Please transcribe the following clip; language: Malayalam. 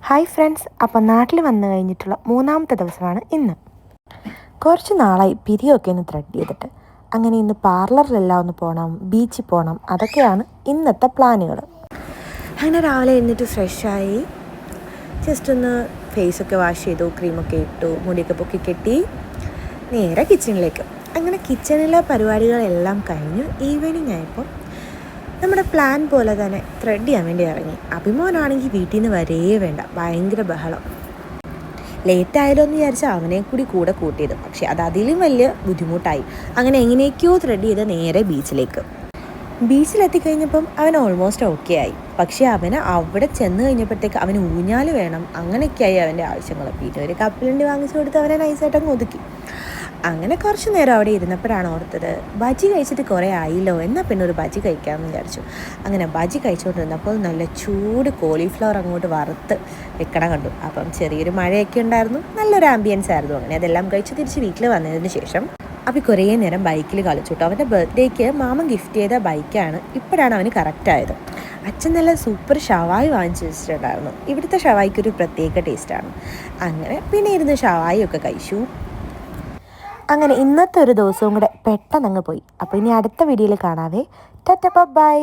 ഹായ് ഫ്രണ്ട്സ്, അപ്പം നാട്ടിൽ വന്നു കഴിഞ്ഞിട്ടുള്ള മൂന്നാമത്തെ ദിവസമാണ് ഇന്ന്. കുറച്ച് നാളായി പിരിയൊക്കെ ഒന്ന് ത്രെഡ് ചെയ്തിട്ട്. അങ്ങനെ ഇന്ന് പാർലറിലെല്ലാം ഒന്ന് പോകണം, ബീച്ചിൽ പോകണം, അതൊക്കെയാണ് ഇന്നത്തെ പ്ലാനുകൾ. അങ്ങനെ രാവിലെ എഴുന്നേറ്റ് ഫ്രഷായി ജസ്റ്റ് ഒന്ന് ഫേസൊക്കെ വാഷ് ചെയ്തു, ക്രീമൊക്കെ ഇട്ടു, മുടിയൊക്കെ പൊക്കി കെട്ടി നേരെ കിച്ചണിലേക്ക്. അങ്ങനെ കിച്ചണിലെ പരിപാടികളെല്ലാം കഴിഞ്ഞു. ഈവനിങ് ആയപ്പോൾ നമ്മുടെ പ്ലാൻ പോലെ തന്നെ ത്രെഡ് ചെയ്യാൻ വേണ്ടി ഇറങ്ങി. അഭിമോനാണെങ്കിൽ വീട്ടിൽ നിന്ന് വരേ വേണ്ട, ഭയങ്കര ബഹളം. ലേറ്റായാലോ എന്ന് വിചാരിച്ചാൽ അവനെ കൂടെ കൂട്ടിയത്. പക്ഷേ അത് അതിലും വലിയ ബുദ്ധിമുട്ടായി. അങ്ങനെ എങ്ങനെയൊക്കെയോ ത്രെഡ് ചെയ്ത് നേരെ ബീച്ചിലെത്തിക്കഴിഞ്ഞപ്പം അവൻ ഓൾമോസ്റ്റ് ഓക്കെ ആയി. പക്ഷേ അവന് അവിടെ ചെന്ന് കഴിഞ്ഞപ്പോഴത്തേക്ക് അവന് ഊഞ്ഞാൽ വേണം, അങ്ങനെയൊക്കെയായി അവൻ്റെ ആവശ്യങ്ങൾ. പിന്നെ ഒരു കപ്പലണ്ടി വാങ്ങിച്ചു കൊടുത്ത് അവനെ നൈസായിട്ടങ്ങ് ഒതുക്കി. അങ്ങനെ കുറച്ച് നേരം അവിടെ ഇരുന്നപ്പോഴാണ് ഓർത്തത്, ബജി കഴിച്ചിട്ട് കുറേ ആയില്ലോ, എന്നാൽ പിന്നെ ഒരു ബജി കഴിക്കാമെന്ന് വിചാരിച്ചു. അങ്ങനെ ബജി കഴിച്ചുകൊണ്ടിരുന്നപ്പോൾ നല്ല ചൂട് കോളിഫ്ലവർ അങ്ങോട്ട് വറുത്ത് വെക്കണം കണ്ടു. അപ്പം ചെറിയൊരു മഴയൊക്കെ ഉണ്ടായിരുന്നു, നല്ലൊരു ആംബിയൻസ് ആയിരുന്നു. അങ്ങനെ അതെല്ലാം കഴിച്ച് തിരിച്ച് വീട്ടിൽ വന്നതിന് ശേഷം അപ്പോൾ കുറേ നേരം ബൈക്കിൽ കളിച്ചു കേട്ടോ. അവൻ്റെ ബർത്ത്ഡേക്ക് മാമൻ ഗിഫ്റ്റ് ചെയ്ത ബൈക്കാണ്. ഇപ്പോഴാണ് അവന് കറക്റ്റായത്. അച്ഛൻ നല്ല സൂപ്പർ ഷവായി വാങ്ങിച്ചു വെച്ചിട്ടുണ്ടായിരുന്നു. ഇവിടുത്തെ ഷവായിക്കൊരു പ്രത്യേക ടേസ്റ്റാണ്. അങ്ങനെ പിന്നെ ഇരുന്ന് ഷവായി ഒക്കെ കഴിച്ചു. അങ്ങനെ ഇന്നത്തെ ഒരു ദിവസവും കൂടെ പെട്ടെന്ന് അങ്ങ് പോയി. അപ്പോൾ ഇനി അടുത്ത വീഡിയോയിൽ കാണാവേ. Tata bye.